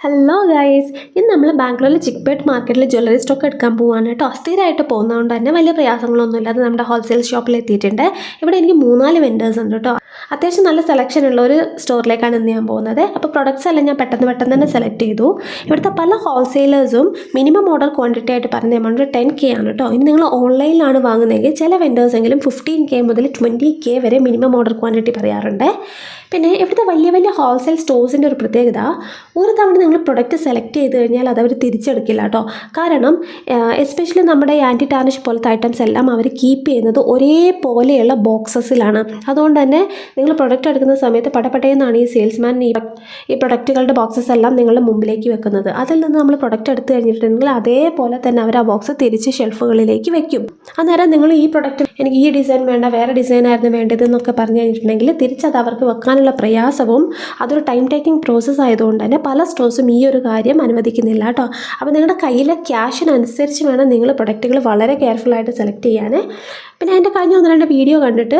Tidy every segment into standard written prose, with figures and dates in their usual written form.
Hello guys, ഇന്ന് നമ്മൾ ബാംഗ്ലൂരിലെ ചിക്പേട്ട് മാർക്കറ്റിൽ ജ്വല്ലറി സ്റ്റോക്ക് എടുക്കാൻ പോവാണ് കേട്ടോ. സ്ഥിരമായിട്ട് പോകുന്നതുകൊണ്ട് തന്നെ വലിയ പ്രയാസങ്ങളൊന്നും ഇല്ലാതെ നമ്മുടെ ഹോൾസെയിൽ ഷോപ്പിൽ എത്തിയിട്ടുണ്ട്. ഇവിടെ എനിക്ക് 3-4 വെൻഡേഴ്സ് ഉണ്ട് കേട്ടോ. അത്യാവശ്യം നല്ല സെലക്ഷൻ ഉള്ള ഒരു സ്റ്റോറിലേക്കാണ് ഇന്ന് ഞാൻ പോകുന്നത്. അപ്പോൾ പ്രൊഡക്ട്സ് എല്ലാം ഞാൻ പെട്ടെന്ന് തന്നെ സെലക്ട് ചെയ്തു. ഇവിടുത്തെ പല ഹോൾസെയിലേഴ്സും മിനിമം ഓർഡർ ക്വാണ്ടിറ്റി ആയിട്ട് പറഞ്ഞ എമൗണ്ട് 10K ആണ് കേട്ടോ. ഇനി നിങ്ങൾ ഓൺലൈനിലാണ് വാങ്ങുന്നതെങ്കിൽ ചില വെൻഡേഴ്സെങ്കിലും 15K മുതൽ 20K വരെ മിനിമം ഓർഡർ ക്വാണ്ടിറ്റി പറയാറുണ്ട്. പിന്നെ ഇവിടുത്തെ വലിയ ഹോൾസെയിൽ സ്റ്റോഴ്സിൻ്റെ ഒരു പ്രത്യേകത, ഒരു തവണ നിങ്ങൾ പ്രൊഡക്റ്റ് സെലക്ട് ചെയ്ത് കഴിഞ്ഞാൽ അതവർ തിരിച്ചെടുക്കില്ല കേട്ടോ. കാരണം എസ്പെഷ്യലി നമ്മുടെ ആൻറ്റി ടാർണിഷ് പോലത്തെ ഐറ്റംസ് എല്ലാം അവർ കീപ്പ് ചെയ്യുന്നത് ഒരേപോലെയുള്ള ബോക്സസിലാണ്. അതുകൊണ്ട് തന്നെ നിങ്ങൾ പ്രൊഡക്റ്റ് എടുക്കുന്ന സമയത്ത് പടപടയെന്നാണ് ഈ സെയിൽസ്മാൻ ഈ പ്രൊഡക്റ്റുകളുടെ ബോക്സസ് എല്ലാം നിങ്ങളുടെ മുമ്പിലേക്ക് വെക്കുന്നത്. അതിൽ നിന്ന് നമ്മൾ പ്രൊഡക്റ്റ് എടുത്തു കഴിഞ്ഞിട്ടുണ്ടെങ്കിൽ അതേപോലെ തന്നെ അവർ ആ ബോക്സ് തിരിച്ച് ഷെൽഫുകളിലേക്ക് വെക്കും. അന്നേരം നിങ്ങൾ ഈ പ്രൊഡക്റ്റ് എനിക്ക് ഈ ഡിസൈൻ വേണ്ട, വേറെ ഡിസൈനായിരുന്നു വേണ്ടതെന്നൊക്കെ പറഞ്ഞു കഴിഞ്ഞിട്ടുണ്ടെങ്കിൽ തിരിച്ചത് അവർക്ക് വെക്കാനുള്ള പ്രയാസവും അതൊരു ടൈം ടേക്കിംഗ് പ്രോസസ്സ് ആയതുകൊണ്ട് തന്നെ പല സ്റ്റോഴ്സും ഈ ഒരു കാര്യം അനുവദിക്കുന്നില്ല കേട്ടോ. അപ്പോൾ നിങ്ങളുടെ കയ്യിലെ ക്യാഷിനനുസരിച്ച് വേണം നിങ്ങൾ പ്രൊഡക്റ്റുകൾ വളരെ കെയർഫുള്ളായിട്ട് സെലക്ട് ചെയ്യാൻ. പിന്നെ എൻ്റെ കഴിഞ്ഞ 1-2 വീഡിയോ കണ്ടിട്ട്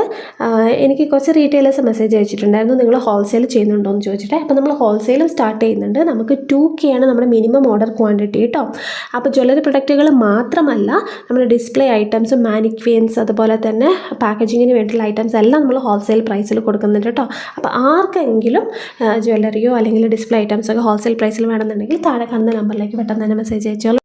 എനിക്ക് കുറച്ച് റീറ്റെയിലേഴ്സ് മെസ്സേജ് അയച്ചിട്ടുണ്ടായിരുന്നു, നിങ്ങൾ ഹോൾസെയിൽ ചെയ്യുന്നുണ്ടോ എന്ന് ചോദിച്ചിട്ട്. അപ്പോൾ നമ്മൾ ഹോൾസെയിലും സ്റ്റാർട്ട് ചെയ്യുന്നുണ്ട്. നമുക്ക് 2K ആണ് നമ്മുടെ മിനിമം ഓർഡർ ക്വാണ്ടിറ്റി കേട്ടോ. അപ്പോൾ ജ്വല്ലറി പ്രൊഡക്റ്റുകൾ മാത്രമല്ല, നമ്മുടെ ഡിസ്പ്ലേ ഐറ്റംസും മാനിക്വിയൻസ് അതുപോലെ തന്നെ പാക്കേജിങ്ങിന് വേണ്ടിയുള്ള ഐറ്റംസ് എല്ലാം നമ്മൾ ഹോൾസെയിൽ പ്രൈസിൽ കൊടുക്കുന്നുണ്ട് കേട്ടോ. അപ്പോൾ ആർക്കെങ്കിലും ജ്വല്ലറിയോ അല്ലെങ്കിൽ ഡിസ്പ്ലേ ഐറ്റംസൊക്കെ ഹോൾസെയിൽ പ്രൈസിൽ വേണമെന്നുണ്ടെങ്കിൽ താഴെ കാണുന്ന നമ്പറിലേക്ക് പെട്ടെന്ന് തന്നെ മെസ്സേജ് അയച്ചോളൂ.